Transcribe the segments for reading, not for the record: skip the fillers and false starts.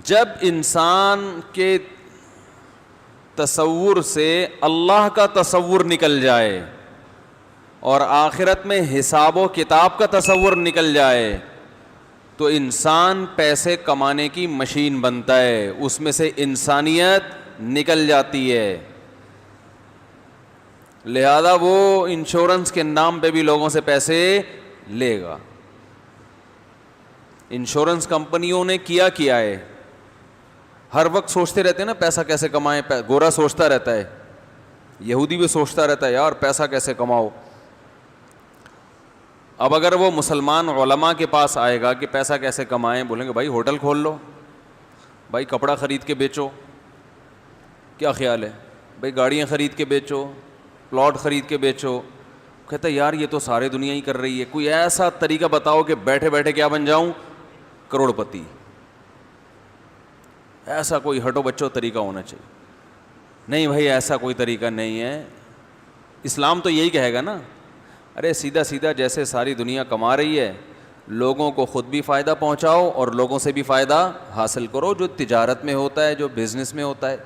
جب انسان کے تصور سے اللہ کا تصور نکل جائے اور آخرت میں حساب و کتاب کا تصور نکل جائے تو انسان پیسے کمانے کی مشین بنتا ہے، اس میں سے انسانیت نکل جاتی ہے. لہذا وہ انشورنس کے نام پہ بھی لوگوں سے پیسے لے گا. انشورنس کمپنیوں نے کیا ہے، ہر وقت سوچتے رہتے ہیں نا پیسہ کیسے کمائیں. گورا سوچتا رہتا ہے، یہودی بھی سوچتا رہتا ہے یار پیسہ کیسے کماؤ. اب اگر وہ مسلمان علماء کے پاس آئے گا کہ پیسہ کیسے کمائیں، بولیں گے بھائی ہوٹل کھول لو، بھائی کپڑا خرید کے بیچو، کیا خیال ہے بھائی گاڑیاں خرید کے بیچو، پلاٹ خرید کے بیچو. کہتا ہے یار یہ تو سارے دنیا ہی کر رہی ہے، کوئی ایسا طریقہ بتاؤ کہ بیٹھے بیٹھے کیا بن جاؤں، کروڑ پتی. ایسا کوئی ہٹو بچو طریقہ ہونا چاہیے. نہیں بھائی ایسا کوئی طریقہ نہیں ہے. اسلام تو یہی کہے گا نا، ارے سیدھا سیدھا جیسے ساری دنیا کما رہی ہے، لوگوں کو خود بھی فائدہ پہنچاؤ اور لوگوں سے بھی فائدہ حاصل کرو، جو تجارت میں ہوتا ہے، جو بزنس میں ہوتا ہے.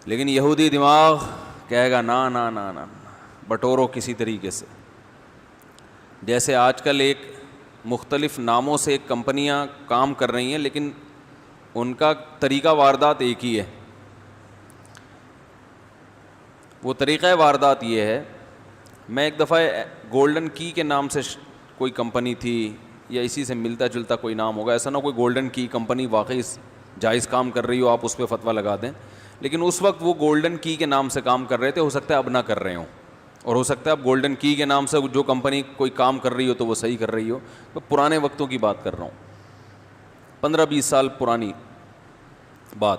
لیکن یہودی دماغ کہے گا نا نا نا نا بٹورو کسی طریقے سے. جیسے آج کل ایک مختلف ناموں سے ایک کمپنیاں کام کر رہی ہیں لیکن ان کا طریقہ واردات ایک ہی ہے. وہ طریقہ واردات یہ ہے، میں ایک دفعہ گولڈن کی کے نام سے کوئی کمپنی تھی یا اسی سے ملتا جلتا کوئی نام ہوگا، ایسا نہ کوئی گولڈن کی کمپنی واقعی جائز کام کر رہی ہو آپ اس پہ فتویٰ لگا دیں. لیکن اس وقت وہ گولڈن کی کے نام سے کام کر رہے تھے، ہو سکتا ہے اب نہ کر رہے ہوں، اور ہو سکتا ہے اب گولڈن کی کے نام سے جو کمپنی کوئی کام کر رہی ہو تو وہ صحیح کر رہی ہو. میں پرانے وقتوں کی بات کر رہا ہوں، 15-20 سال پرانی بات.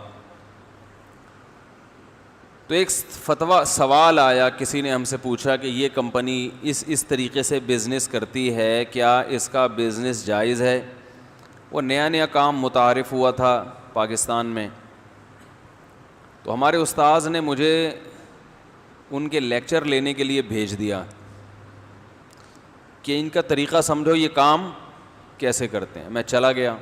تو ایک فتویٰ سوال آیا، کسی نے ہم سے پوچھا کہ یہ کمپنی اس طریقے سے بزنس کرتی ہے، کیا اس کا بزنس جائز ہے؟ وہ نیا کام متعارف ہوا تھا پاکستان میں. تو ہمارے استاذ نے مجھے ان کے لیکچر لینے کے لیے بھیج دیا کہ ان کا طریقہ سمجھو، یہ کام کیسے کرتے ہیں. میں چلا گیا،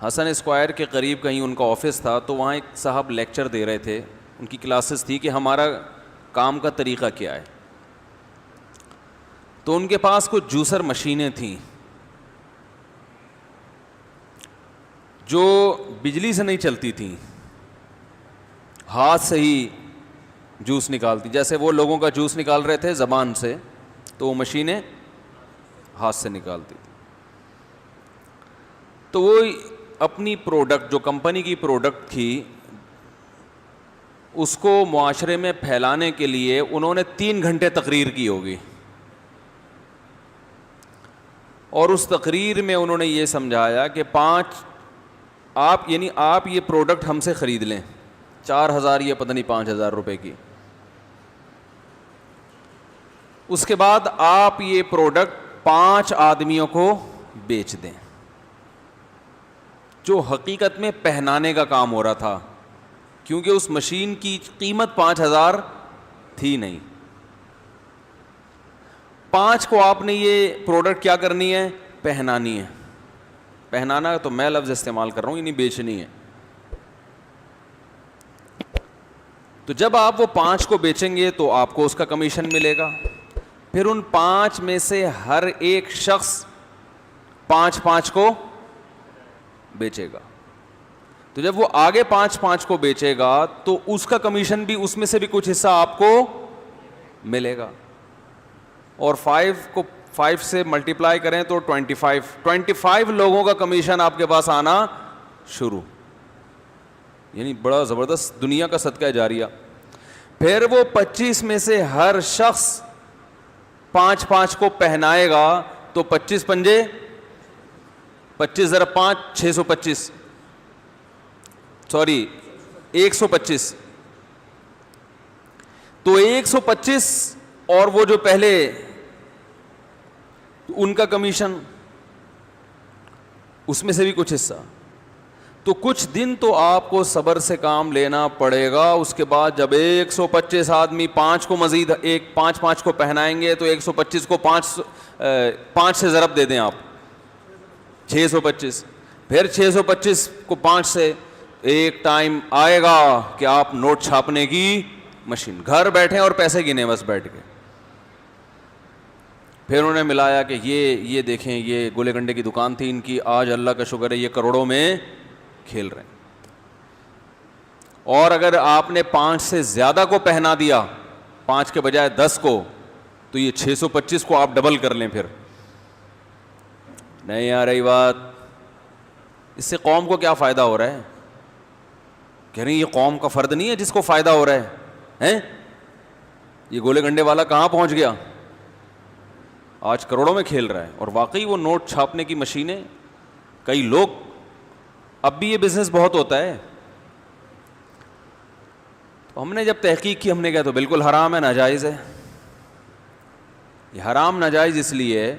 حسن اسکوائر کے قریب کہیں ان کا آفس تھا، تو وہاں ایک صاحب لیکچر دے رہے تھے، ان کی کلاسز تھی کہ ہمارا کام کا طریقہ کیا ہے. تو ان کے پاس کچھ جوسر مشینیں تھیں جو بجلی سے نہیں چلتی تھیں، ہاتھ سے ہی جوس نکالتی. جیسے وہ لوگوں کا جوس نکال رہے تھے زبان سے، تو وہ مشینیں ہاتھ سے نکالتی تھی. تو وہ اپنی پروڈکٹ، جو کمپنی کی پروڈکٹ تھی، اس کو معاشرے میں پھیلانے کے لیے انہوں نے 3 گھنٹے تقریر کی ہوگی، اور اس تقریر میں انہوں نے یہ سمجھایا کہ آپ یہ پروڈکٹ ہم سے خرید لیں 4,000 یا پتہ نہیں 5,000 روپے کی. اس کے بعد آپ یہ پروڈکٹ 5 آدمیوں کو بیچ دیں، جو حقیقت میں پہنانے کا کام ہو رہا تھا، کیونکہ اس مشین کی قیمت 5,000 تھی نہیں. 5 کو آپ نے یہ پروڈکٹ کیا کرنی ہے، پہنانی ہے. پہنانا تو میں لفظ استعمال کر رہا ہوں، یعنی بیچنی ہے. تو جب آپ وہ 5 کو بیچیں گے تو آپ کو اس کا کمیشن ملے گا. پھر ان 5 میں سے ہر ایک شخص 5 کو بیچے گا. تو جب وہ آگے 5 کو بیچے گا تو اس کا کمیشن بھی، اس میں سے بھی کچھ حصہ آپ کو ملے گا. اور 5 سے ملٹیپلائی کریں تو 25 لوگوں کا کمیشن آپ کے پاس آنا شروع. یعنی بڑا زبردست دنیا کا صدقہ جاریہ. پھر وہ 25 میں سے ہر شخص 5 کو پہنائے گا تو 25 پنجے 25 ضرب 5 625 125. تو 125 اور وہ جو پہلے ان کا کمیشن، اس میں سے بھی کچھ حصہ. تو کچھ دن تو آپ کو صبر سے کام لینا پڑے گا. اس کے بعد جب 125 آدمی 5 کو مزید 5 کو پہنائیں گے تو 125 کو 5 سے ضرب دے دیں آپ 625. پھر 625 کو 5 سے ایک ٹائم آئے گا کہ آپ نوٹ چھاپنے کی مشین گھر بیٹھے اور پیسے گنے بس بیٹھ کے. پھر انہوں نے ملایا کہ یہ دیکھیں یہ گولے گنڈے کی دکان تھی ان کی, آج اللہ کا شکر ہے یہ کروڑوں میں کھیل رہے ہیں. اور اگر آپ نے 5 سے زیادہ کو پہنا دیا, 5 کے بجائے 10 کو, تو یہ 625 کو آپ ڈبل کر لیں. پھر نہیں آ رہی بات. اس سے قوم کو کیا فائدہ ہو رہا ہے؟ کہہ رہے ہیں یہ قوم کا فرد نہیں ہے جس کو فائدہ ہو رہا ہے. یہ گولے گنڈے والا کہاں پہنچ گیا؟ آج کروڑوں میں کھیل رہا ہے. اور واقعی وہ نوٹ چھاپنے کی مشینیں, کئی لوگ, اب بھی یہ بزنس بہت ہوتا ہے. تو ہم نے جب تحقیق کی ہم نے کہا تو بالکل حرام ہے, ناجائز ہے. یہ حرام ناجائز اس لیے ہے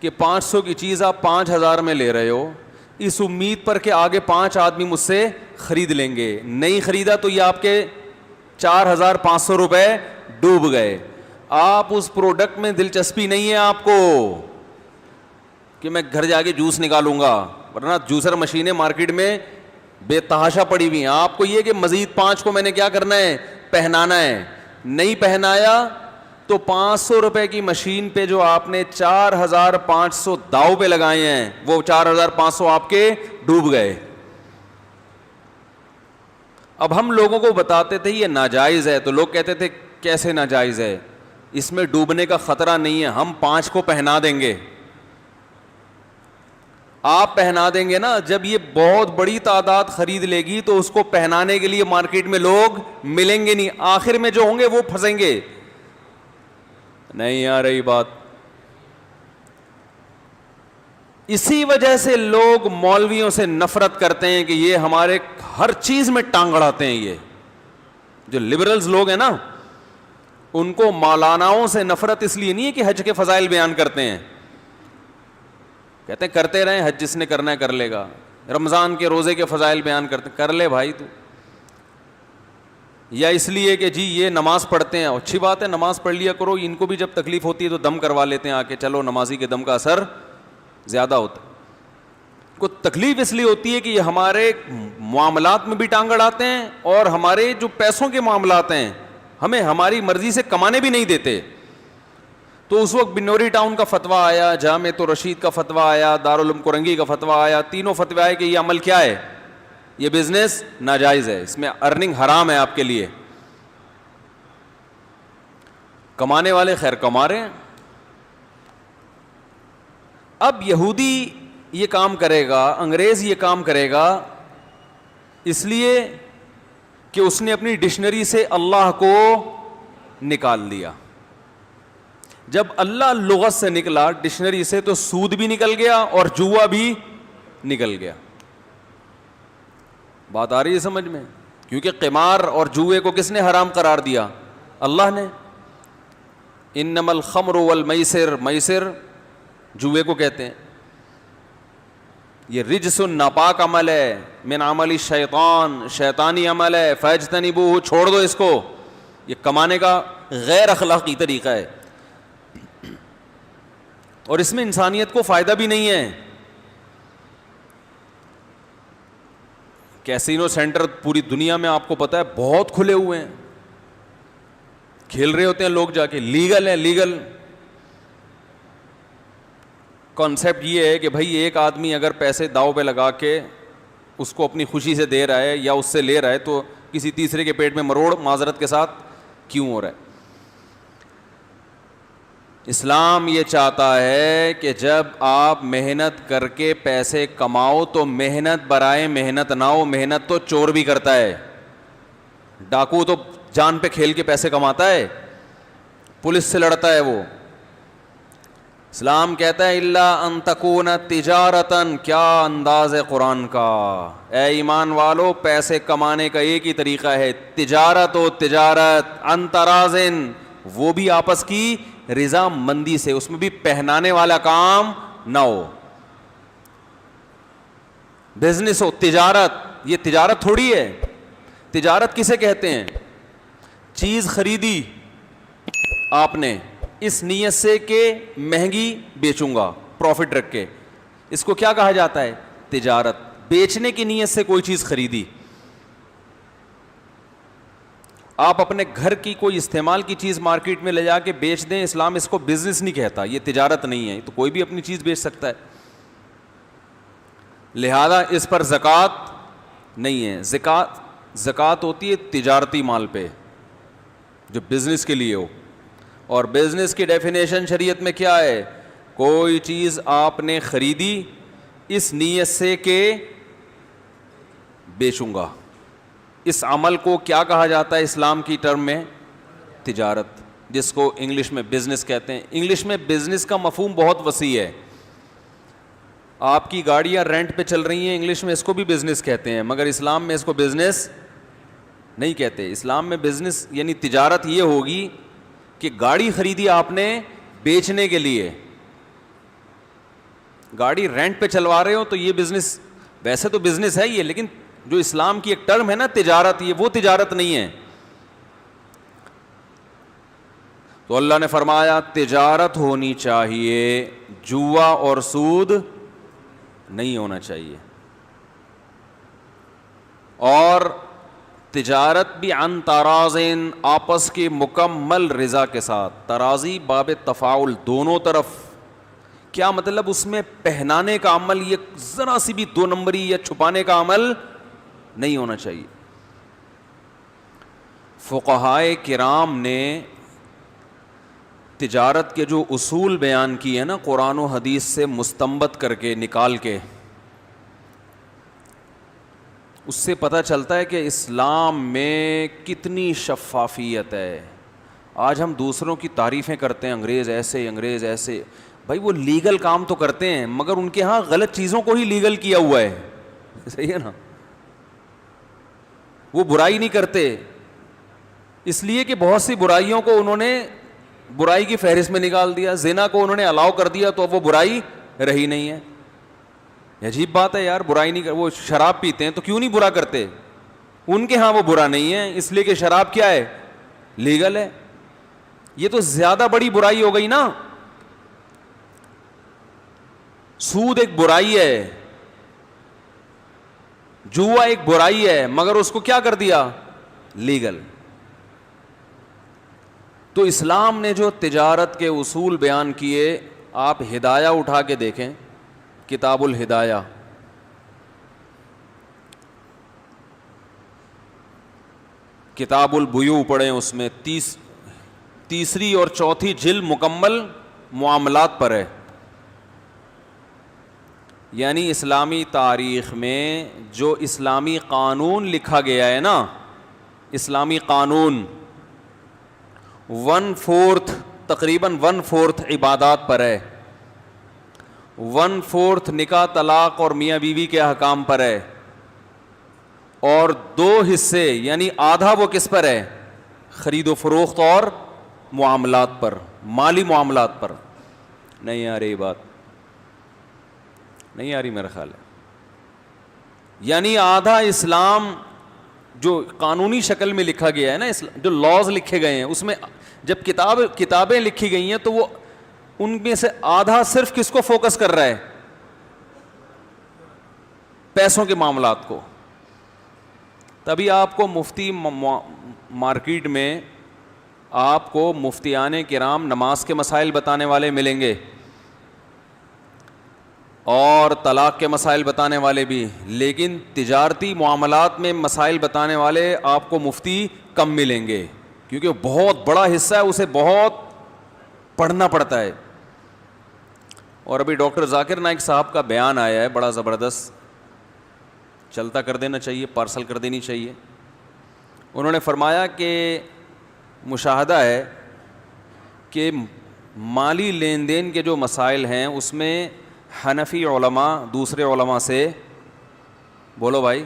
کہ 500 کی چیز آپ 5000 میں لے رہے ہو, اس امید پر کہ آگے 5 آدمی مجھ سے خرید لیں گے. نہیں خریدا تو یہ آپ کے 4500 روپے ڈوب گئے. آپ اس پروڈکٹ میں دلچسپی نہیں ہے آپ کو کہ میں گھر جا کے جوس نکالوں گا, ورنہ جوسر مشینیں مارکیٹ میں بے تحاشا پڑی ہوئی ہیں. آپ کو یہ کہ مزید 5 کو میں نے کیا کرنا ہے, پہنانا ہے. نہیں پہنایا تو 500 روپے کی مشین پہ جو آپ نے 4500 داؤ پہ لگائے ہیں, وہ 4500 آپ کے ڈوب گئے. اب ہم لوگوں کو بتاتے تھے یہ ناجائز ہے, تو لوگ کہتے تھے کیسے ناجائز ہے, اس میں ڈوبنے کا خطرہ نہیں ہے, ہم 5 کو پہنا دیں گے. آپ پہنا دیں گے نا, جب یہ بہت بڑی تعداد خرید لے گی تو اس کو پہنانے کے لیے مارکیٹ میں لوگ ملیں گے نہیں, آخر میں جو ہوں گے وہ پھنسیں گے. نہیں آ رہی بات. اسی وجہ سے لوگ مولویوں سے نفرت کرتے ہیں کہ یہ ہمارے ہر چیز میں ٹانگ اڑاتے ہیں. یہ جو لبرلز لوگ ہیں نا, ان کو مولاناؤں سے نفرت اس لیے نہیں ہے کہ حج کے فضائل بیان کرتے ہیں, کہتے ہیں کرتے رہیں, حج جس نے کرنا ہے کر لے گا. رمضان کے روزے کے فضائل بیان کرتے ہیں, کر لے بھائی تو. یا اس لیے کہ جی یہ نماز پڑھتے ہیں, اچھی بات ہے نماز پڑھ لیا کرو, ان کو بھی جب تکلیف ہوتی ہے تو دم کروا لیتے ہیں آ کے, چلو نمازی کے دم کا اثر زیادہ ہوتا ہے. کو تکلیف اس لیے ہوتی ہے کہ یہ ہمارے معاملات میں بھی ٹانگ اڑاتے ہیں, اور ہمارے جو پیسوں کے معاملات ہیں ہمیں ہماری مرضی سے کمانے بھی نہیں دیتے. تو اس وقت بنوری ٹاؤن کا فتویٰ آیا, جامعۃ الرشید کا فتویٰ آیا, دارالعلوم کرنگی کا فتویٰ آیا, تینوں فتوے آئے کہ یہ عمل کیا ہے, یہ بزنس ناجائز ہے, اس میں ارننگ حرام ہے آپ کے لیے. کمانے والے خیر کما رہے ہیں. اب یہودی یہ کام کرے گا, انگریز یہ کام کرے گا, اس لیے کہ اس نے اپنی ڈکشنری سے اللہ کو نکال دیا. جب اللہ لغت سے نکلا ڈکشنری سے تو سود بھی نکل گیا اور جوا بھی نکل گیا. بات آ رہی ہے سمجھ میں؟ کیونکہ قمار اور جوئے کو کس نے حرام قرار دیا؟ اللہ نے. انما الخمر والمیسر, میسر جوئے کو کہتے ہیں, یہ رجس ناپاک عمل ہے, من عمل الشیطان, شیطانی عمل ہے, فاجتنبوہ, چھوڑ دو اس کو. یہ کمانے کا غیر اخلاقی طریقہ ہے, اور اس میں انسانیت کو فائدہ بھی نہیں ہے. کیسینو سینٹر پوری دنیا میں آپ کو پتا ہے بہت کھلے ہوئے ہیں, کھیل رہے ہوتے ہیں لوگ جا کے, لیگل ہے, لیگل. کانسیپٹ یہ ہے کہ بھائی ایک آدمی اگر پیسے داؤ پہ لگا کے اس کو اپنی خوشی سے دے رہا ہے یا اس سے لے رہا ہے, تو کسی تیسرے کے پیٹ میں مروڑ معذرت کے ساتھ کیوں ہو رہا ہے؟ اسلام یہ چاہتا ہے کہ جب آپ محنت کر کے پیسے کماؤ تو محنت برائے محنت نہ ہو. محنت تو چور بھی کرتا ہے, ڈاکو تو جان پہ کھیل کے پیسے کماتا ہے, پولیس سے لڑتا ہے وہ. اسلام کہتا ہے الا ان تکون تجارتن, کیا انداز ہے قرآن کا. اے ایمان والو, پیسے کمانے کا ایک ہی طریقہ ہے, تجارت ہو تجارت, ان ترازن, وہ بھی آپس کی رضا مندی سے, اس میں بھی پہنانے والا کام نہ ہو. بزنس ہو تجارت, یہ تجارت تھوڑی ہے. تجارت کسے کہتے ہیں؟ چیز خریدی آپ نے اس نیت سے کہ مہنگی بیچوں گا پروفٹ رکھ کے, اس کو کیا کہا جاتا ہے؟ تجارت, بیچنے کی نیت سے کوئی چیز خریدی, آپ اپنے گھر کی کوئی استعمال کی چیز مارکیٹ میں لے جا کے بیچ دیں, اسلام اس کو بزنس نہیں کہتا, یہ تجارت نہیں ہے, تو کوئی بھی اپنی چیز بیچ سکتا ہے, لہذا اس پر زکوٰۃ نہیں ہے. زکوٰۃ ہوتی ہے تجارتی مال پہ جو بزنس کے لیے ہو, اور بزنس کی ڈیفینیشن شریعت میں کیا ہے؟ کوئی چیز آپ نے خریدی اس نیت سے کہ بیچوں گا. اس عمل کو کیا کہا جاتا ہے اسلام کی ٹرم میں؟ تجارت, جس کو انگلش میں بزنس کہتے ہیں. انگلش میں بزنس کا مفہوم بہت وسیع ہے. آپ کی گاڑیاں رینٹ پہ چل رہی ہیں, انگلش میں اس کو بھی بزنس کہتے ہیں, مگر اسلام میں اس کو بزنس نہیں کہتے. اسلام میں بزنس یعنی تجارت یہ ہوگی کہ گاڑی خریدی آپ نے بیچنے کے لیے, گاڑی رینٹ پہ چلوا رہے ہو تو یہ بزنس, ویسے تو بزنس ہے یہ, لیکن جو اسلام کی ایک ٹرم ہے نا تجارت, یہ وہ تجارت نہیں ہے. تو اللہ نے فرمایا تجارت ہونی چاہیے, جوا اور سود نہیں ہونا چاہیے, اور تجارت بھی عن ترازن, آپس کی مکمل رضا کے ساتھ. ترازی باب تفاعل, دونوں طرف. کیا مطلب؟ اس میں پہنانے کا عمل, یہ ذرا سی بھی دو نمبری یا چھپانے کا عمل نہیں ہونا چاہیے. فقہائے کرام نے تجارت کے جو اصول بیان کیے ہیں نا قرآن و حدیث سے مستنبط کر کے نکال کے, اس سے پتہ چلتا ہے کہ اسلام میں کتنی شفافیت ہے. آج ہم دوسروں کی تعریفیں کرتے ہیں, انگریز ایسے, انگریز ایسے. بھائی وہ لیگل کام تو کرتے ہیں, مگر ان کے ہاں غلط چیزوں کو ہی لیگل کیا ہوا ہے, صحیح ہے نا. وہ برائی نہیں کرتے, اس لیے کہ بہت سی برائیوں کو انہوں نے برائی کی فہرست میں نکال دیا. زنا کو انہوں نے الاؤ کر دیا تو اب وہ برائی رہی نہیں ہے. عجیب بات ہے یار, برائی نہیں وہ شراب پیتے ہیں تو کیوں نہیں برا کرتے؟ ان کے ہاں وہ برا نہیں ہے, اس لیے کہ شراب کیا ہے؟ لیگل ہے. یہ تو زیادہ بڑی برائی ہو گئی نا. سود ایک برائی ہے, جوا ایک برائی ہے, مگر اس کو کیا کر دیا؟ لیگل. تو اسلام نے جو تجارت کے اصول بیان کیے, آپ ہدایہ اٹھا کے دیکھیں, کتاب الہدایہ, کتاب البیوع پڑھیں, اس میں تیسری اور چوتھی جلد مکمل معاملات پر ہے. یعنی اسلامی تاریخ میں جو اسلامی قانون لکھا گیا ہے نا, اسلامی قانون 1/4 تقریباً 1/4 عبادات پر ہے, 1/4 نکاح طلاق اور میاں بیوی کے احکام پر ہے, اور 2 حصے یعنی آدھا وہ کس پر ہے؟ خرید و فروخت اور معاملات پر, مالی معاملات پر. نہیں آ رہی بات؟ نہیں آ رہی میرا خیال ہے. یعنی آدھا اسلام جو قانونی شکل میں لکھا گیا ہے نا, جو لاز لکھے گئے ہیں, اس میں جب کتابیں لکھی گئی ہیں تو وہ ان میں سے آدھا صرف کس کو فوکس کر رہا ہے؟ پیسوں کے معاملات کو. تبھی آپ کو مفتی مارکیٹ میں آپ کو مفتیان کرام نماز کے مسائل بتانے والے ملیں گے, اور طلاق کے مسائل بتانے والے بھی, لیکن تجارتی معاملات میں مسائل بتانے والے آپ کو مفتی کم ملیں گے, کیونکہ بہت بڑا حصہ ہے, اسے بہت پڑھنا پڑتا ہے. اور ابھی ڈاکٹر ذاکر نائک صاحب کا بیان آیا ہے بڑا زبردست, چلتا کر دینا چاہیے, پارسل کر دینی چاہیے. انہوں نے فرمایا کہ مشاہدہ ہے کہ مالی لین دین کے جو مسائل ہیں اس میں حنفی علماء دوسرے علماء سے, بولو بھائی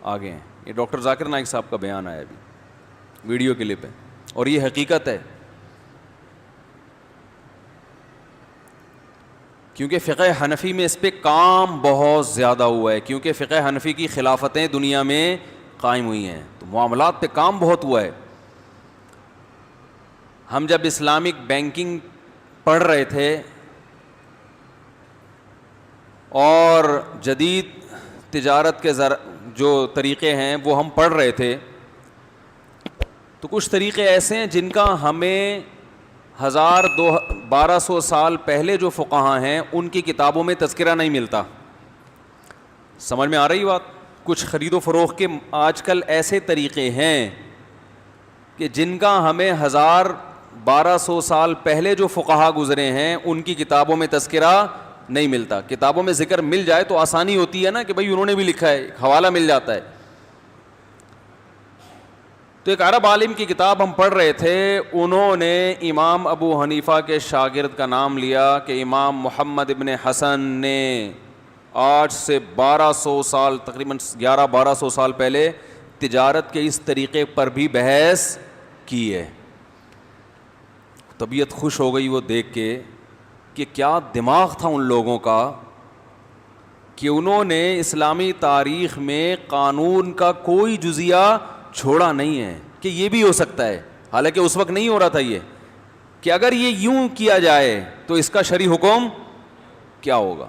آگے ہیں. یہ ڈاکٹر ذاکر نائک صاحب کا بیان آیا ابھی ویڈیو کلپ ہے, اور یہ حقیقت ہے, کیونکہ فقہ حنفی میں اس پہ کام بہت زیادہ ہوا ہے, کیونکہ فقہ حنفی کی خلافتیں دنیا میں قائم ہوئی ہیں, تو معاملات پہ کام بہت ہوا ہے. ہم جب اسلامک بینکنگ پڑھ رہے تھے اور جدید تجارت کے جو طریقے ہیں وہ ہم پڑھ رہے تھے، تو کچھ طریقے ایسے ہیں جن کا ہمیں 1200 سال پہلے جو فقہاء ہیں ان کی کتابوں میں تذکرہ نہیں ملتا. سمجھ میں آ رہی بات؟ کچھ خرید و فروخت کے آج کل ایسے طریقے ہیں کہ جن کا ہمیں 1200 سال پہلے جو فقہاء گزرے ہیں ان کی کتابوں میں تذکرہ نہیں ملتا. کتابوں میں ذکر مل جائے تو آسانی ہوتی ہے نا کہ بھئی انہوں نے بھی لکھا ہے، حوالہ مل جاتا ہے. تو ایک عرب عالم کی کتاب ہم پڑھ رہے تھے، انہوں نے امام ابو حنیفہ کے شاگرد کا نام لیا کہ امام محمد ابن حسن نے آج سے 1200 سال، تقریباً 1100-1200 سال پہلے تجارت کے اس طریقے پر بھی بحث کی ہے. طبیعت خوش ہو گئی وہ دیکھ کے کہ کیا دماغ تھا ان لوگوں کا کہ انہوں نے اسلامی تاریخ میں قانون کا کوئی جزیہ چھوڑا نہیں ہے کہ یہ بھی ہو سکتا ہے. حالانکہ اس وقت نہیں ہو رہا تھا یہ، کہ اگر یہ یوں کیا جائے تو اس کا شرعی حکم کیا ہوگا.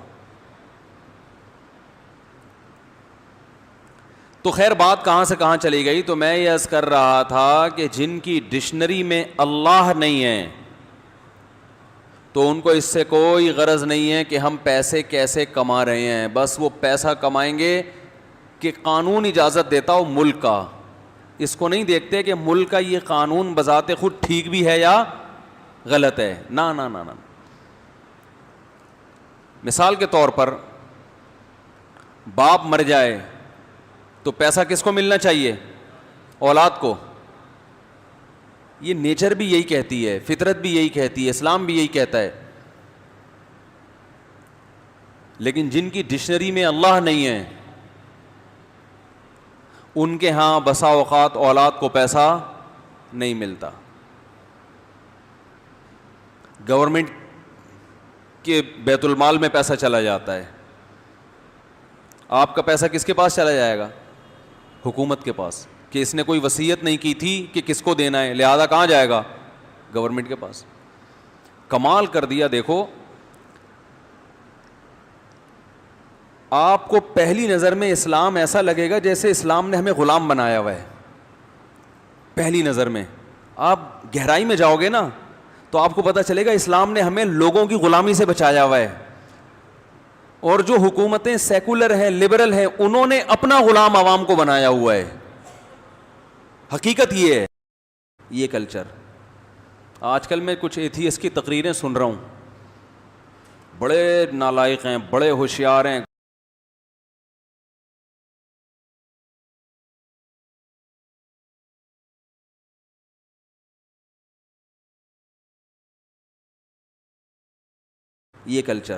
تو خیر بات کہاں سے کہاں چلی گئی. تو میں یہ عرض کر رہا تھا کہ جن کی ڈکشنری میں اللہ نہیں ہے تو ان کو اس سے کوئی غرض نہیں ہے کہ ہم پیسے کیسے کما رہے ہیں، بس وہ پیسہ کمائیں گے کہ قانون اجازت دیتا ہو ملک کا. اس کو نہیں دیکھتے کہ ملک کا یہ قانون بذات خود ٹھیک بھی ہے یا غلط ہے. نا نا نا نا. مثال کے طور پر باپ مر جائے تو پیسہ کس کو ملنا چاہیے؟ اولاد کو. یہ نیچر بھی یہی کہتی ہے، فطرت بھی یہی کہتی ہے، اسلام بھی یہی کہتا ہے. لیکن جن کی ڈکشنری میں اللہ نہیں ہے ان کے ہاں بسا اوقات اولاد کو پیسہ نہیں ملتا. گورنمنٹ کے بیت المال میں پیسہ چلا جاتا ہے. آپ کا پیسہ کس کے پاس چلا جائے گا؟ حکومت کے پاس، کہ اس نے کوئی وصیت نہیں کی تھی کہ کس کو دینا ہے، لہذا کہاں جائے گا؟ گورنمنٹ کے پاس. کمال کر دیا. دیکھو آپ کو پہلی نظر میں اسلام ایسا لگے گا جیسے اسلام نے ہمیں غلام بنایا ہوا ہے. پہلی نظر میں آپ گہرائی میں جاؤ گے نا تو آپ کو پتہ چلے گا اسلام نے ہمیں لوگوں کی غلامی سے بچایا ہوا ہے. اور جو حکومتیں سیکولر ہیں، لبرل ہیں، انہوں نے اپنا غلام عوام کو بنایا ہوا ہے. حقیقت یہ ہے. یہ کلچر آج کل میں کچھ ایتھیسٹ کی تقریریں سن رہا ہوں، بڑے نالائق ہیں، بڑے ہوشیار ہیں. یہ کلچر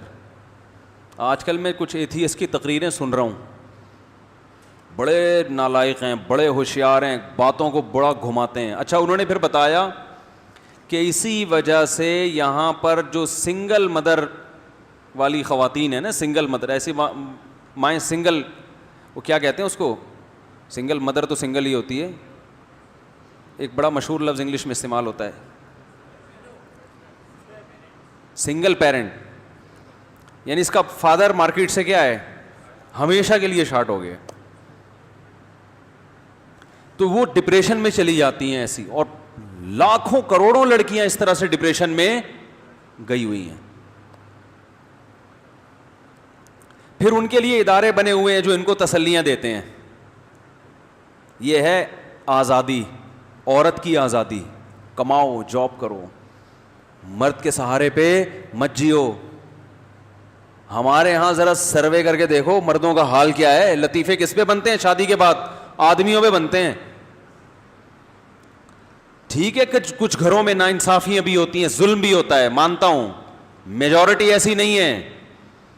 آج کل میں کچھ ایتھیسٹ کی تقریریں سن رہا ہوں، بڑے نالائق ہیں، بڑے ہوشیار ہیں، باتوں کو بڑا گھماتے ہیں. اچھا انہوں نے پھر بتایا کہ اسی وجہ سے یہاں پر جو سنگل مدر والی خواتین ہیں نا، سنگل مدر، ایسی مائیں سنگل، وہ کیا کہتے ہیں اس کو؟ سنگل مدر تو سنگل ہی ہوتی ہے، ایک بڑا مشہور لفظ انگلش میں استعمال ہوتا ہے، سنگل پیرنٹ. یعنی اس کا فادر مارکیٹ سے کیا ہے؟ ہمیشہ کے لیے شارٹ ہو گئے. تو وہ ڈپریشن میں چلی جاتی ہیں ایسی، اور لاکھوں کروڑوں لڑکیاں اس طرح سے ڈپریشن میں گئی ہوئی ہیں. پھر ان کے لیے ادارے بنے ہوئے ہیں جو ان کو تسلیاں دیتے ہیں. یہ ہے آزادی، عورت کی آزادی. کماؤ، جاب کرو، مرد کے سہارے پہ مت جیو. ہمارے ہاں ذرا سروے کر کے دیکھو مردوں کا حال کیا ہے. لطیفے کس پہ بنتے ہیں شادی کے بعد؟ آدمیوں پہ بنتے ہیں. ٹھیک ہے کچھ گھروں میں ناانصافیاں بھی ہوتی ہیں، ظلم بھی ہوتا ہے، مانتا ہوں. میجورٹی ایسی نہیں ہے.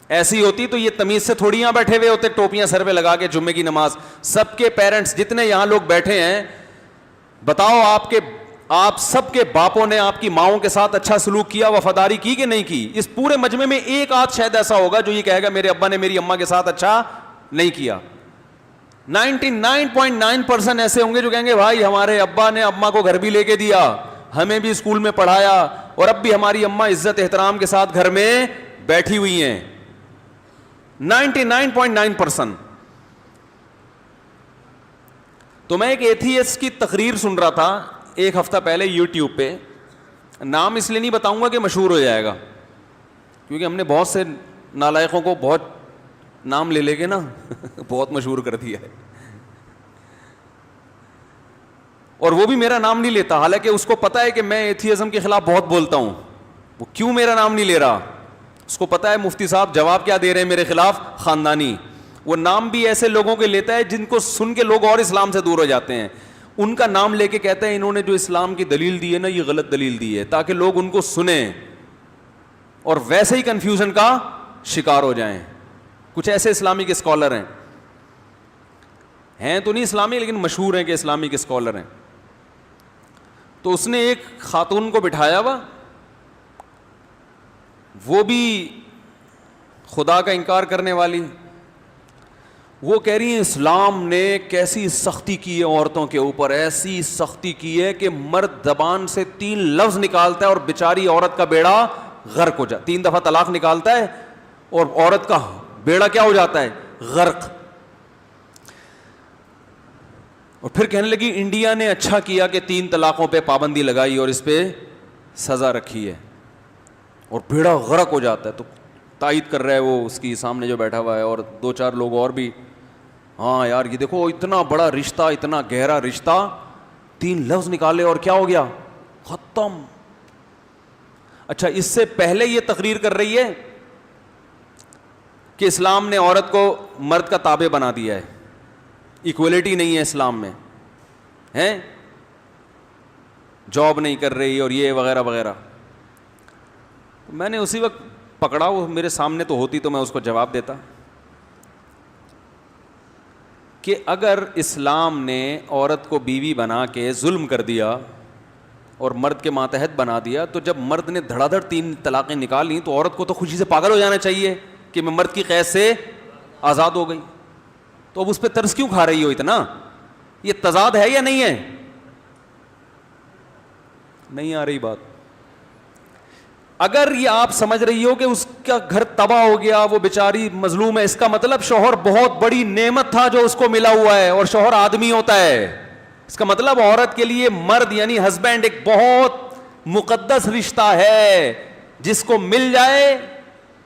ایسی ہوتی تو یہ تمیز سے تھوڑی یہاں بیٹھے ہوئے ہوتے ٹوپیاں سر پہ لگا کے جمعے کی نماز. سب کے پیرنٹس جتنے یہاں لوگ بیٹھے ہیں، بتاؤ آپ سب کے باپوں نے آپ کی ماؤں کے ساتھ اچھا سلوک کیا، وفاداری کی کہ نہیں کی؟ اس پورے مجمع میں ایک آدھ شاید ایسا ہوگا جو یہ کہے گا میرے ابا نے میری اماں کے ساتھ اچھا نہیں کیا. 99.9% ایسے ہوں گے جو کہیں گے بھائی ہمارے ابا نے اماں کو گھر بھی لے کے دیا، ہمیں بھی اسکول میں پڑھایا، اور اب بھی ہماری اماں عزت احترام کے ساتھ گھر میں بیٹھی ہوئی ہیں. 99.9%. تو میں ایک ایتھیسٹ کی تقریر سن رہا تھا ایک ہفتہ پہلے یوٹیوب پہ. نام اس لیے نہیں بتاؤں گا کہ مشہور ہو جائے گا, کیونکہ ہم نے بہت سے نالائقوں کو بہت نام لے کے نا بہت مشہور کر دیا ہے, اور وہ بھی میرا نام نہیں لیتا, حالانکہ اس کو پتا ہے کہ میں ایتھیزم کے خلاف بہت بولتا ہوں. وہ کیوں میرا نام نہیں لے رہا, اس کو پتا ہے مفتی صاحب جواب کیا دے رہے ہیں میرے خلاف, خاندانی. وہ نام بھی ایسے لوگوں کے لیتا ہے جن کو سن کے لوگ اور اسلام سے دور ہو جاتے ہیں. ان کا نام لے کے کہتے ہیں انہوں نے جو اسلام کی دلیل دی ہے نا یہ غلط دلیل دی ہے, تاکہ لوگ ان کو سنیں اور ویسے ہی کنفیوژن کا شکار ہو جائیں. کچھ ایسے اسلامک اسکالر ہیں تو نہیں اسلامی لیکن مشہور ہیں کہ اسلامک اسکالر ہیں. تو اس نے ایک خاتون کو بٹھایا ہوا, وہ بھی خدا کا انکار کرنے والی. وہ کہہ رہی ہیں اسلام نے کیسی سختی کی ہے عورتوں کے اوپر, ایسی سختی کی ہے کہ مرد زبان سے 3 لفظ نکالتا ہے اور بیچاری عورت کا بیڑا غرق ہو جاتا. 3 دفعہ طلاق نکالتا ہے اور عورت کا بیڑا کیا ہو جاتا ہے, غرق. اور پھر کہنے لگی انڈیا نے اچھا کیا کہ 3 طلاقوں پہ پابندی لگائی اور اس پہ سزا رکھی ہے, اور بیڑا غرق ہو جاتا ہے. تو تائید کر رہا ہے وہ اس کی سامنے جو بیٹھا ہوا ہے, اور 2-4 لوگ اور بھی, ہاں یار یہ دیکھو اتنا بڑا رشتہ, اتنا گہرا رشتہ, 3 لفظ نکالے اور کیا ہو گیا, ختم. اچھا اس سے پہلے یہ تقریر کر رہی ہے کہ اسلام نے عورت کو مرد کا تابع بنا دیا ہے, ایکولیٹی نہیں ہے اسلام میں, ہیں جاب نہیں کر رہی اور یہ وغیرہ وغیرہ. میں نے اسی وقت پکڑا, وہ میرے سامنے تو ہوتی تو میں اس کو جواب دیتا کہ اگر اسلام نے عورت کو بیوی بنا کے ظلم کر دیا اور مرد کے ماتحت بنا دیا, تو جب مرد نے دھڑا دھڑ 3 طلاقیں نکال لیں تو عورت کو تو خوشی سے پاگل ہو جانا چاہیے کہ میں مرد کی قید سے آزاد ہو گئی. تو اب اس پہ ترس کیوں کھا رہی ہو اتنا؟ یہ تضاد ہے یا نہیں ہے؟ نہیں آ رہی بات. اگر یہ آپ سمجھ رہی ہو کہ اس کا گھر تباہ ہو گیا, وہ بیچاری مظلوم ہے, اس کا مطلب شوہر بہت بڑی نعمت تھا جو اس کو ملا ہوا ہے, اور شوہر آدمی ہوتا ہے. اس کا مطلب عورت کے لیے مرد یعنی ہسبینڈ ایک بہت مقدس رشتہ ہے, جس کو مل جائے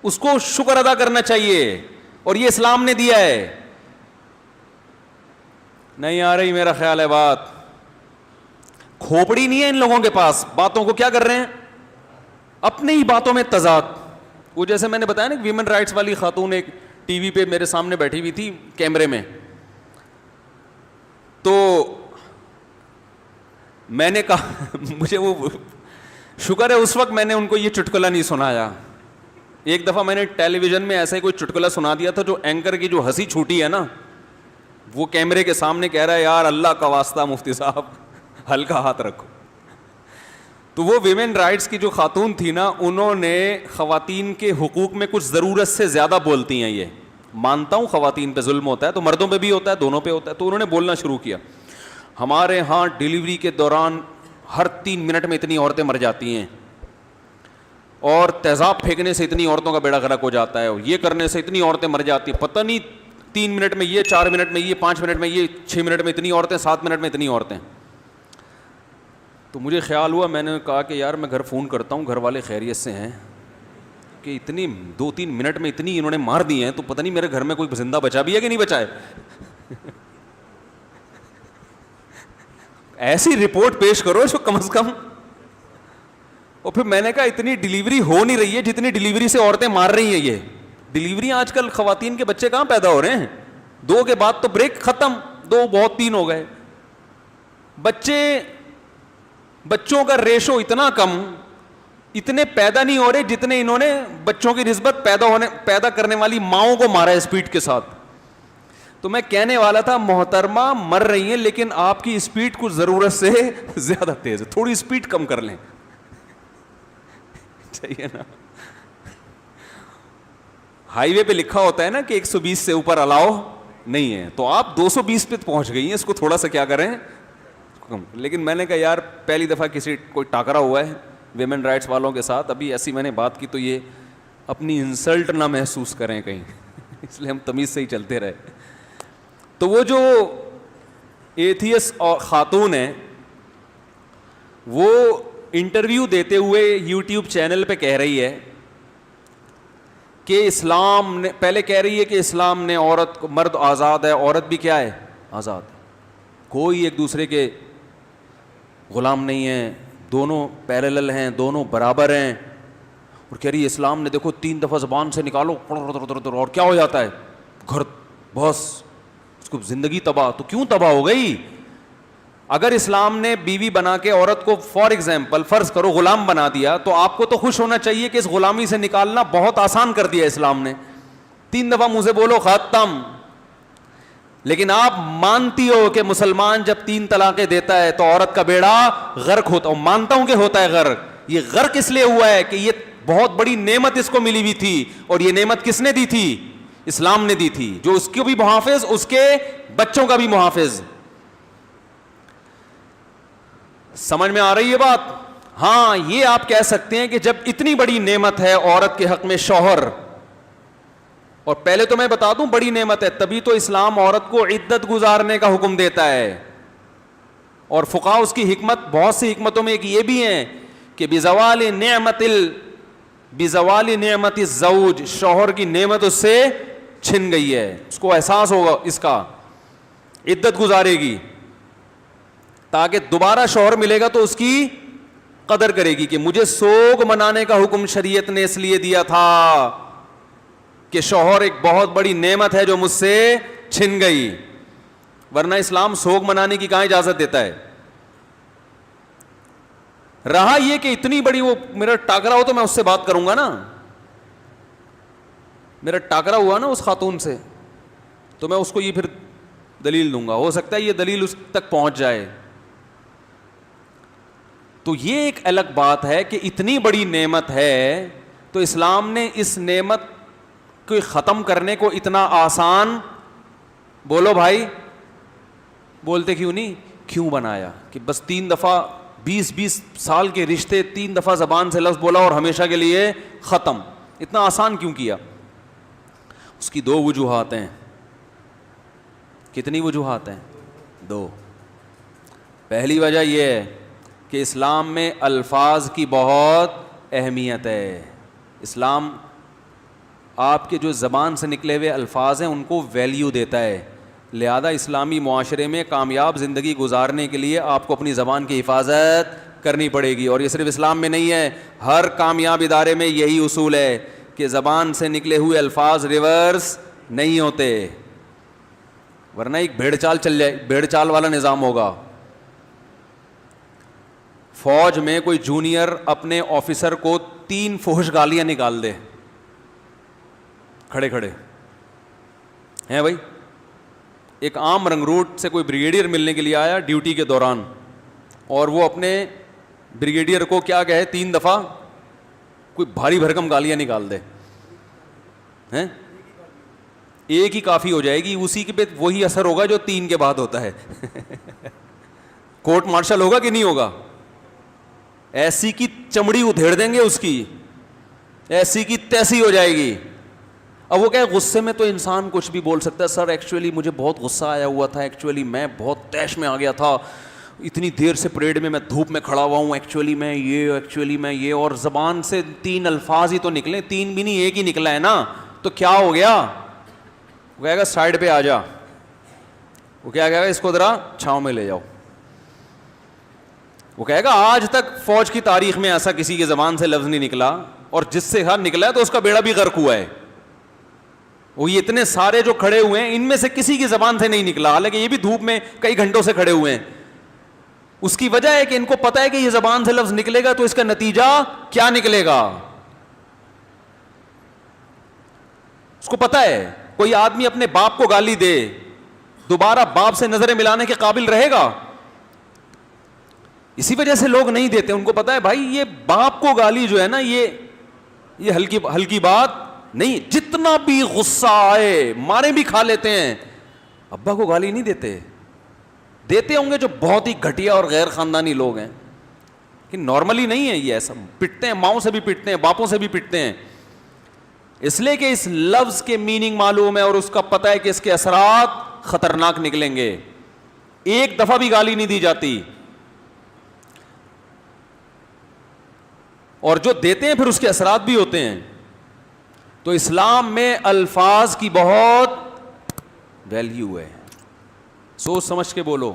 اس کو شکر ادا کرنا چاہیے, اور یہ اسلام نے دیا ہے. نہیں آ رہی میرا خیال ہے بات. کھوپڑی نہیں ہے ان لوگوں کے پاس, باتوں کو کیا کر رہے ہیں, اپنی ہی باتوں میں تضاد. وہ جیسے میں نے بتایا نا ویمن رائٹس والی خاتون ایک ٹی وی پہ میرے سامنے بیٹھی ہوئی تھی کیمرے میں, تو میں نے کہا مجھے وہ شکر ہے اس وقت میں نے ان کو یہ چٹکلا نہیں سنایا. ایک دفعہ میں نے ٹیلی ویژن میں ایسا ہی کوئی چٹکلا سنا دیا تھا, جو اینکر کی جو ہنسی چھوٹی ہے نا, وہ کیمرے کے سامنے کہہ رہا ہے یار اللہ کا واسطہ مفتی صاحب ہلکا ہاتھ رکھو. تو وہ ویمن رائٹس کی جو خاتون تھی نا, انہوں نے خواتین کے حقوق میں کچھ ضرورت سے زیادہ بولتی ہیں. یہ مانتا ہوں خواتین پہ ظلم ہوتا ہے, تو مردوں پہ بھی ہوتا ہے, دونوں پہ ہوتا ہے. تو انہوں نے بولنا شروع کیا, ہمارے ہاں ڈیلیوری کے دوران ہر 3 منٹ میں اتنی عورتیں مر جاتی ہیں, اور تیزاب پھینکنے سے اتنی عورتوں کا بیڑا غرق ہو جاتا ہے, اور یہ کرنے سے اتنی عورتیں مر جاتی ہیں, پتہ نہیں 3 منٹ میں یہ, 4 منٹ میں یہ, 5 منٹ میں یہ, 6 منٹ میں اتنی عورتیں, 7 منٹ میں اتنی عورتیں. تو مجھے خیال ہوا, میں نے کہا کہ یار میں گھر فون کرتا ہوں, گھر والے خیریت سے ہیں کہ اتنی 2-3 منٹ میں اتنی انہوں نے مار دی ہیں, تو پتہ نہیں میرے گھر میں کوئی زندہ بچا بھی ہے کہ نہیں بچا ہے. ایسی رپورٹ پیش کرو جو کم از کم. اور پھر میں نے کہا اتنی ڈیلیوری ہو نہیں رہی ہے جتنی ڈیلیوری سے عورتیں مار رہی ہیں. یہ ڈیلیوری آج کل خواتین کے بچے کہاں پیدا ہو رہے ہیں, 2 کے بعد تو بریک ختم, 2 بہت 3 ہو گئے. بچوں کا ریشو اتنا کم, اتنے پیدا نہیں ہو رہے جتنے انہوں نے بچوں کی نسبت پیدا کرنے والی ماؤں کو مارا ہے اسپیڈ کے ساتھ. تو میں کہنے والا تھا محترمہ مر رہی ہیں, لیکن آپ کی اسپیڈ کچھ ضرورت سے زیادہ تیز ہے, تھوڑی اسپیڈ کم کر لیں. چاہیے نا, ہائی وے پہ لکھا ہوتا ہے نا کہ 120 سے اوپر الاؤ نہیں ہے, تو آپ 220 پہ پہنچ گئی ہیں, اس کو تھوڑا سا کیا کریں. لیکن میں نے کہا یار پہلی دفعہ کوئی ٹاکرا ہوا ہے ویمن رائٹس والوں کے ساتھ, ابھی ایسی میں نے بات کی تو یہ اپنی انسلٹ نہ محسوس کریں کہیں. اس لیے ہم تمیز سے ہی چلتے رہے. تو وہ جو ایتھیس اور خاتون ہے وہ انٹرویو دیتے ہوئے یوٹیوب چینل پہ کہہ رہی ہے کہ اسلام نے, پہلے کہہ رہی ہے کہ اسلام نے عورت کو, مرد آزاد ہے, عورت بھی کیا ہے, آزاد ہے, کوئی ایک دوسرے کے غلام نہیں ہیں, دونوں پیرالل ہیں, دونوں برابر ہیں. اور کہہ رہی ہے اسلام نے دیکھو 3 دفعہ زبان سے نکالو اور کیا ہو جاتا ہے, گھر بس اس کو زندگی تباہ. تو کیوں تباہ ہو گئی؟ اگر اسلام نے بیوی بنا کے عورت کو فار ایگزامپل فرض کرو غلام بنا دیا تو آپ کو تو خوش ہونا چاہیے کہ اس غلامی سے نکالنا بہت آسان کر دیا اسلام نے. 3 دفعہ منہ سے بولو ختم. لیکن آپ مانتی ہو کہ مسلمان جب 3 طلاقیں دیتا ہے تو عورت کا بیڑا غرق ہوتا ہے. مانتا ہوں کہ ہوتا ہے غرق. یہ غرق اس لیے ہوا ہے کہ یہ بہت بڑی نعمت اس کو ملی ہوئی تھی, اور یہ نعمت کس نے دی تھی؟ اسلام نے دی تھی, جو اس کو بھی محافظ, اس کے بچوں کا بھی محافظ. سمجھ میں آ رہی ہے بات؟ ہاں, یہ آپ کہہ سکتے ہیں کہ جب اتنی بڑی نعمت ہے عورت کے حق میں شوہر, اور پہلے تو میں بتا دوں بڑی نعمت ہے, تبھی تو اسلام عورت کو عدت گزارنے کا حکم دیتا ہے. اور فقہاء اس کی حکمت, بہت سی حکمتوں میں ایک یہ بھی ہے کہ بزوال نعمت الزوج, شوہر کی نعمت اس سے چھن گئی ہے, اس کو احساس ہوگا اس کا, عدت گزارے گی تاکہ دوبارہ شوہر ملے گا تو اس کی قدر کرے گی کہ مجھے سوگ منانے کا حکم شریعت نے اس لیے دیا تھا کہ شوہر ایک بہت بڑی نعمت ہے جو مجھ سے چھن گئی, ورنہ اسلام سوگ منانے کی کہاں اجازت دیتا ہے. رہا یہ کہ اتنی بڑی, وہ میرا ٹاکرا ہو تو میں اس سے بات کروں گا نا, میرا ٹاکرا ہوا نا اس خاتون سے تو میں اس کو یہ پھر دلیل دوں گا, ہو سکتا ہے یہ دلیل اس تک پہنچ جائے. تو یہ ایک الگ بات ہے کہ اتنی بڑی نعمت ہے تو اسلام نے اس نعمت کو ختم کرنے کو اتنا آسان, بولو بھائی, بولتے کیوں نہیں, کیوں بنایا کہ بس 3 دفعہ 20 سال کے رشتے 3 دفعہ زبان سے لفظ بولا اور ہمیشہ کے لیے ختم, اتنا آسان کیوں کیا؟ اس کی 2 وجوہات ہیں. کتنی وجوہات ہیں؟ 2. پہلی وجہ یہ ہے کہ اسلام میں الفاظ کی بہت اہمیت ہے. اسلام آپ کے جو زبان سے نکلے ہوئے الفاظ ہیں ان کو ویلیو دیتا ہے, لہذا اسلامی معاشرے میں کامیاب زندگی گزارنے کے لیے آپ کو اپنی زبان کی حفاظت کرنی پڑے گی. اور یہ صرف اسلام میں نہیں ہے, ہر کامیاب ادارے میں یہی اصول ہے کہ زبان سے نکلے ہوئے الفاظ ریورس نہیں ہوتے, ورنہ ایک بھیڑ چال چل جائے, بھیڑ چال والا نظام ہوگا. فوج میں کوئی جونیئر اپنے آفیسر کو 3 فحش گالیاں نکال دے, کھڑے کھڑے ہیں بھائی. ایک عام رنگروٹ سے کوئی بریگیڈیئر ملنے کے لیے آیا ڈیوٹی کے دوران, اور وہ اپنے بریگیڈیئر کو کیا کہے 3 دفعہ کوئی بھاری بھرکم گالیاں نکال دے, ہیں ایک ہی کافی ہو جائے گی, اسی کے پہ وہی اثر ہوگا جو 3 کے بعد ہوتا ہے. کورٹ مارشل ہوگا کہ نہیں ہوگا؟ ایسی کی چمڑی ادھیڑ دیں گے اس کی, ایسی کی تیسی ہو جائے گی. اب وہ کہ غصے میں تو انسان کچھ بھی بول سکتا ہے, سر ایکچولی مجھے بہت غصہ آیا ہوا تھا, ایکچولی میں بہت تیش میں آ گیا تھا, اتنی دیر سے پریڈ میں دھوپ میں کھڑا ہوا ہوں, ایکچولی میں یہ, اور زبان سے 3 الفاظ ہی تو نکلے, 3 بھی نہیں ایک ہی نکلا ہے نا, تو کیا ہو گیا؟ وہ کہے گا سائڈ پہ آ جا, وہ کیا کہے گا اس کو ذرا چھاؤں میں لے جاؤ. وہ کہے گا آج تک فوج کی تاریخ میں ایسا کسی کی زبان سے لفظ نہیں نکلا, اور جس سے ہر نکلا ہے تو اس کا بیڑا بھی غرق ہوا ہے. وہ یہ اتنے سارے جو کھڑے ہوئے ہیں ان میں سے کسی کی زبان سے نہیں نکلا, حالانکہ یہ بھی دھوپ میں کئی گھنٹوں سے کھڑے ہوئے ہیں. اس کی وجہ ہے کہ ان کو پتا ہے کہ یہ زبان سے لفظ نکلے گا تو اس کا نتیجہ کیا نکلے گا, اس کو پتا ہے. کوئی آدمی اپنے باپ کو گالی دے, دوبارہ باپ سے نظریں ملانے کے قابل رہے گا؟ اسی وجہ سے لوگ نہیں دیتے, ان کو پتا ہے بھائی یہ باپ کو گالی جو ہے نا یہ ہلکی بات نہیں, جتنا بھی غصہ آئے مارے بھی کھا لیتے ہیں, ابا کو گالی نہیں دیتے. دیتے ہوں گے جو بہت ہی گھٹیا اور غیر خاندانی لوگ ہیں, کہ نارملی نہیں ہے یہ ایسا, پٹتے ہیں, ماؤں سے بھی پٹتے ہیں, باپوں سے بھی پٹتے ہیں. اس لیے کہ اس لفظ کے میننگ معلوم ہے اور اس کا پتہ ہے کہ اس کے اثرات خطرناک نکلیں گے. ایک دفعہ بھی گالی نہیں دی جاتی, اور جو دیتے ہیں پھر اس کے اثرات بھی ہوتے ہیں. تو اسلام میں الفاظ کی بہت ویلیو ہے, سوچ سمجھ کے بولو.